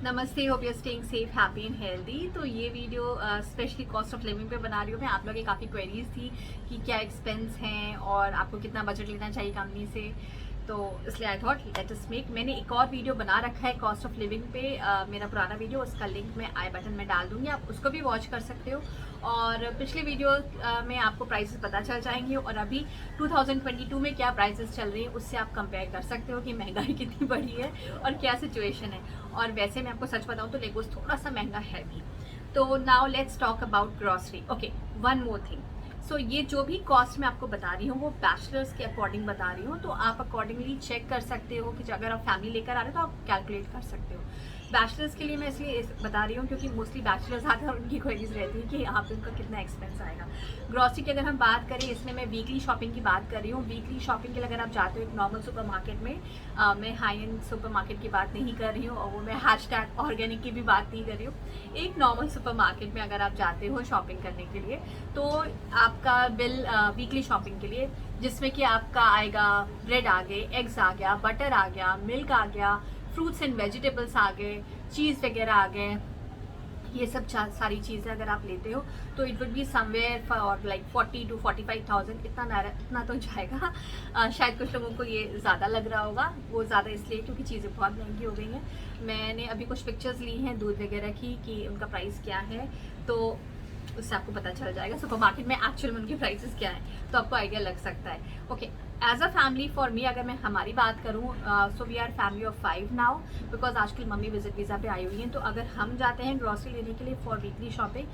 नमस्ते, hope you are staying safe, happy and healthy. तो ये video specially cost of living पे बना रही हूँ मैं। आप लोगों की काफ़ी क्वेरीज थी कि क्या एक्सपेंस हैं और आपको कितना बजट लेना चाहिए कंपनी से, तो इसलिए I thought let us make. मैंने एक और वीडियो बना रखा है कॉस्ट ऑफ लिविंग पे, मेरा पुराना वीडियो, उसका लिंक मैं आई बटन में डाल दूंगी, आप उसको भी वॉच कर सकते हो। और पिछले वीडियो में आपको प्राइसेस पता चल जाएंगे और अभी 2022 में क्या प्राइसेस चल रही हैं उससे आप कंपेयर कर सकते हो कि महंगाई कितनी बढ़ी है और क्या सिचुएशन है। और वैसे मैं आपको सच बताऊं तो लेगोस थोड़ा सा महंगा है भी। तो now let's talk about grocery. Okay, one more thing. So ये जो भी कॉस्ट मैं आपको बता रही हूँ वो बैचलर्स के अकॉर्डिंग बता रही हूँ, तो आप अकॉर्डिंगली चेक कर सकते हो कि अगर आप फैमिली लेकर आ रहे हो तो आप कैलकुलेट कर सकते हो। बैचलर्स के लिए मैं इसलिए बता रही हूँ क्योंकि मोस्टली बैचलर्स आते हैं और उनकी क्वेरीज रहती है कि यहाँ पे उनका कितना एक्सपेंस आएगा। ग्रॉसरी की अगर हम बात करें, इसमें मैं वीकली शॉपिंग की बात कर रही हूँ। वीकली शॉपिंग के लिए अगर आप जाते हो एक नॉर्मल सुपर मार्केट में, मैं हाई एंड सुपर मार्केट की बात नहीं कर रही हूँ और वो मैं हैशटैग ऑर्गेनिक की भी बात नहीं कर रही हूँ। एक नॉर्मल सुपर मार्केट में अगर आप जाते हो शॉपिंग करने के लिए तो आपका बिल वीकली शॉपिंग के लिए, जिसमें कि आपका आएगा ब्रेड आ गए, एग्स आ गया, बटर आ गया, मिल्क आ गया, फ्रूट्स एंड वेजिटेबल्स आ गए, चीज़ वगैरह आ गए, ये सब सारी चीज़ें अगर आप लेते हो तो it would be somewhere for like 40 to 45,000। इतना तो जाएगा। शायद कुछ लोगों को ये ज़्यादा लग रहा होगा, वो ज़्यादा इसलिए क्योंकि चीज़ें बहुत महंगी हो गई हैं। मैंने अभी कुछ पिक्चर्स ली हैं दूध वगैरह की कि उनका प्राइस क्या है, तो उससे आपको पता चल जाएगा सुपरमार्केट में एक्चुअल में उनके प्राइसेस क्या हैं, तो आपको आइडिया लग सकता है। Okay, as a family for me अगर मैं हमारी बात करूँ, so we are family of 5 now, because आजकल मम्मी विजिट वीज़ा पे आई हुई हैं। तो अगर हम जाते हैं ग्रॉसरी लेने के लिए फॉर वीकली शॉपिंग,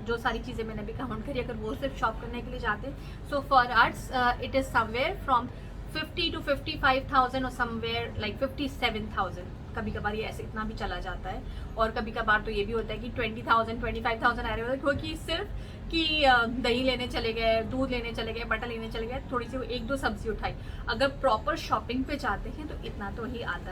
जो सारी चीज़ें मैंने अभी काउंट करी, अगर वो सिर्फ शॉप करने के लिए जाते हैं, so for arts it is somewhere from 50 to 55,000 और समवेयर लाइक 57,000। कभी कभार ये ऐसे इतना भी चला जाता है और कभी कभार तो ये भी होता है कि 20,000 25,000 आ रहे होते हैं, क्योंकि सिर्फ कि दही लेने चले गए, दूध लेने चले गए, बटर लेने चले गए, थोड़ी सी एक दो सब्जी उठाई। अगर प्रॉपर शॉपिंग पे जाते हैं तो इतना तो ही आता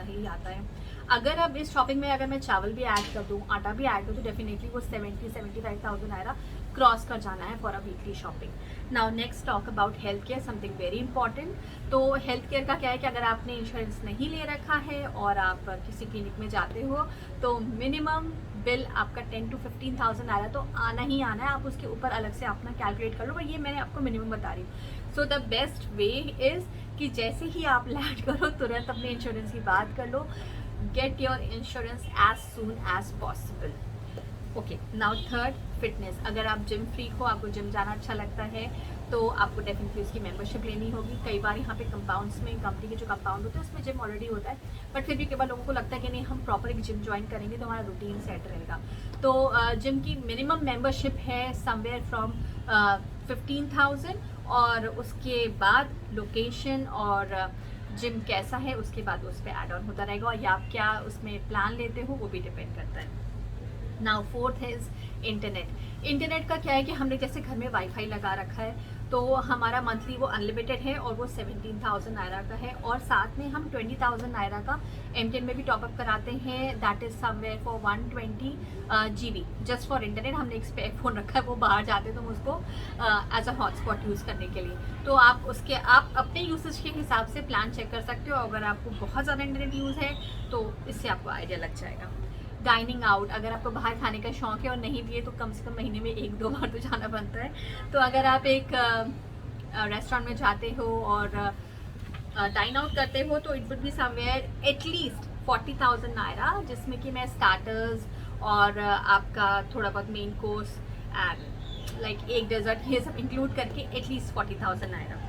है। अगर अब इस शॉपिंग में अगर मैं चावल भी ऐड कर दूँ, आटा भी ऐड कर दूँ, डेफिनेटली वो 75,000 आएगा, क्रॉस कर जाना है for a weekly shopping. Now next talk about health care, something very important. तो हेल्थ केयर का क्या है कि अगर आपने इंश्योरेंस नहीं ले रखा है और आप किसी क्लिनिक में जाते हो तो मिनिमम बिल आपका 10 to 15,000 आ रहा है, तो आना ही आना है। आप उसके ऊपर अलग से अपना कैलकुलेट कर लो, पर ये मैंने आपको मिनिमम बता रही हूँ। So the best way is कि जैसे ही आप लैंड करो तुरंत अपने इंश्योरेंस की बात कर लो। Get your insurance as soon as possible. Okay, now third, fitness. अगर आप जिम फ्रीक हो, आपको जिम जाना अच्छा लगता है, तो आपको डेफिनेटली उसकी मेंबरशिप लेनी होगी। कई बार यहाँ पे कंपाउंड्स में, कंपनी के जो कंपाउंड होते हैं उसमें जिम ऑलरेडी होता है, बट फिर भी कई बार लोगों को लगता है कि नहीं, हम प्रॉपर एक जिम ज्वाइन करेंगे तो हमारा रूटीन सेट रहेगा। तो जिम की मिनिमम मेंबरशिप है समवेयर फ्रॉम 15,000 और उसके बाद लोकेशन और जिम कैसा है उसके बाद उस पर एड ऑन होता रहेगा, और या आप क्या उसमें प्लान लेते हो वो भी डिपेंड करता है। Now fourth is internet. Internet का क्या है कि हमने जैसे घर में वाईफाई लगा रखा है तो हमारा मंथली वो अनलिमिटेड है और वो 17,000 नायरा का है, और साथ में हम 20,000 नायरा का MTN में भी टॉपअप कराते हैं, that is somewhere for 120 GB just for internet. हमने एक स्पेयर फ़ोन रखा है, वो बाहर जाते तो हम उसको एज अ हॉटस्पॉट यूज़ करने के लिए, तो आप अपने यूसेज के हिसाब से प्लान चेक कर सकते हो। अगर आपको बहुत ज़्यादा इंटरनेट यूज़ है तो इससे आपको आइडिया लग जाएगा। डाइनिंग आउट, अगर आपको बाहर खाने का शौक है और नहीं भी है तो कम से कम महीने में 1-2 बार तो जाना बनता है। तो अगर आप एक रेस्टोरेंट में जाते हो और डाइन आउट करते हो तो it would be somewhere at least 40,000 naira, जिसमें कि मैं स्टार्टर्स और आपका थोड़ा बहुत मेन कोर्स एंड लाइक एक डेजर्ट ये सब इंक्लूड करके at least 40,000 naira.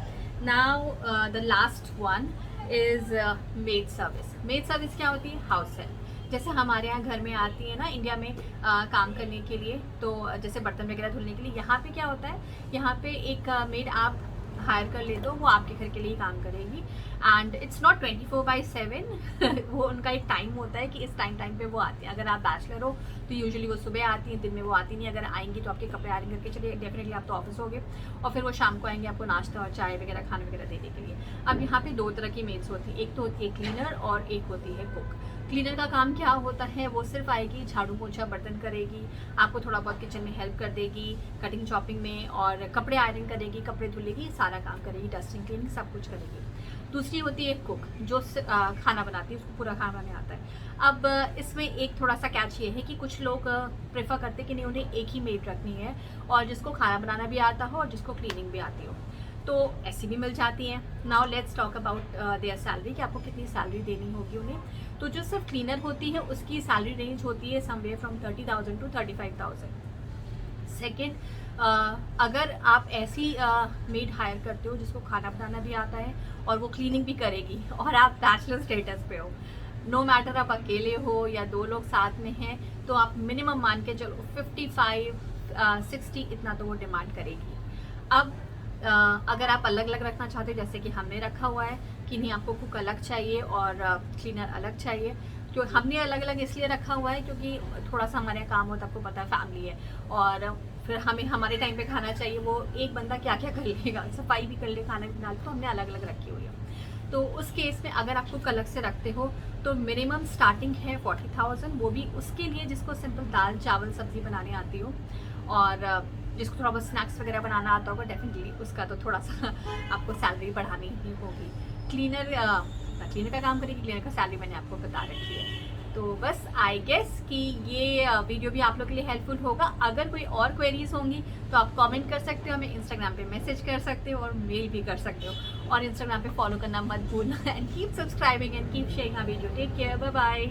Now the last one is maid service. Maid service क्या होती है? House help. जैसे हमारे यहाँ घर में आती है ना इंडिया में काम करने के लिए, तो जैसे बर्तन वगैरह धुलने के लिए, यहाँ पे क्या होता है, यहाँ पे एक मेड आप हायर कर लेते हो, वो आपके घर के लिए ही काम करेगी एंड इट्स नॉट 24/7 वो उनका एक टाइम होता है कि इस टाइम पे वो आती है। अगर आप बैचलर हो तो यूजुअली वो सुबह आती हैं, दिन में वो आती नहीं। अगर आएंगी तो आपके कपड़े आयरन करके चलिए, डेफिनेटली आप तो ऑफिस होगे, और फिर वो शाम को आएंगे आपको नाश्ता और चाय वगैरह खाने वगैरह देने के लिए। अब यहाँ पे 2 तरह की मेड्स होती है, एक तो होती है क्लीनर और एक होती है कुक। क्लीनर का काम क्या होता है, वो सिर्फ आएगी, झाड़ू पोछा बर्तन करेगी, आपको थोड़ा बहुत किचन में हेल्प कर देगी, कटिंग चॉपिंग में, और कपड़े आयरन करेगी, कपड़े धुलेगी, सारा काम करेगी, डस्टिंग क्लीनिंग सब कुछ करेगी। दूसरी होती है कुक, जो खाना बनाती है, उसको पूरा खाना बनाने आता है। अब इसमें एक थोड़ा सा कैच ये है कि कुछ लोग प्रेफर करते हैं कि नहीं, उन्हें एक ही मेड रखनी है और जिसको खाना बनाना भी आता हो और जिसको क्लीनिंग भी आती हो, तो ऐसी भी मिल जाती हैं। Now let's talk about their salary, कि आपको कितनी सैलरी देनी होगी उन्हें। तो जो सिर्फ क्लीनर होती है उसकी सैलरी रेंज होती है समवेयर फ्रॉम 30,000 टू 35,000। सेकेंड, अगर आप ऐसी मेड हायर करते हो जिसको खाना बनाना भी आता है और वो क्लीनिंग भी करेगी और आप बैचलर स्टेटस पे हो, नो मैटर आप अकेले हो या 2 लोग साथ में हैं, तो आप मिनिमम मान के चलो 55-60 इतना तो वो डिमांड करेगी। अब अगर आप अलग अलग रखना चाहते हो, जैसे कि हमने रखा हुआ है कि नहीं, आपको कुक अलग चाहिए और क्लीनर अलग चाहिए, जो हमने अलग अलग इसलिए रखा हुआ है क्योंकि थोड़ा सा हमारे यहाँ काम होता है, आपको पता है फैमिली है, और फिर हमें हमारे टाइम पे खाना चाहिए, वो एक बंदा क्या क्या कर लेगा, सफाई भी कर ले, खाना भी डाल, तो हमने अलग अलग रखी हुई है। तो उस केस में अगर आप कुक अलग से रखते हो तो मिनिमम स्टार्टिंग है 40,000, वो भी उसके लिए जिसको सिंपल दाल चावल सब्जी बनाने आती हो, और जिसको थोड़ा बहुत स्नैक्स वगैरह बनाना आता होगा, डेफिनेटली उसका तो थोड़ा सा आपको सैलरी बढ़ानी ही होगी। क्लीनर का काम करेगी, क्लीनर का सैलरी मैंने आपको बता रखी है। तो बस आई गेस कि ये वीडियो भी आप लोग के लिए हेल्पफुल होगा। अगर कोई और क्वेरीज होंगी तो आप कमेंट कर सकते हो, हमें इंस्टाग्राम पे मैसेज कर सकते हो और मेल भी कर सकते हो, और इंस्टाग्राम पे फॉलो करना मत भूलना। And keep subscribing and keep sharing our video. Take care, bye bye.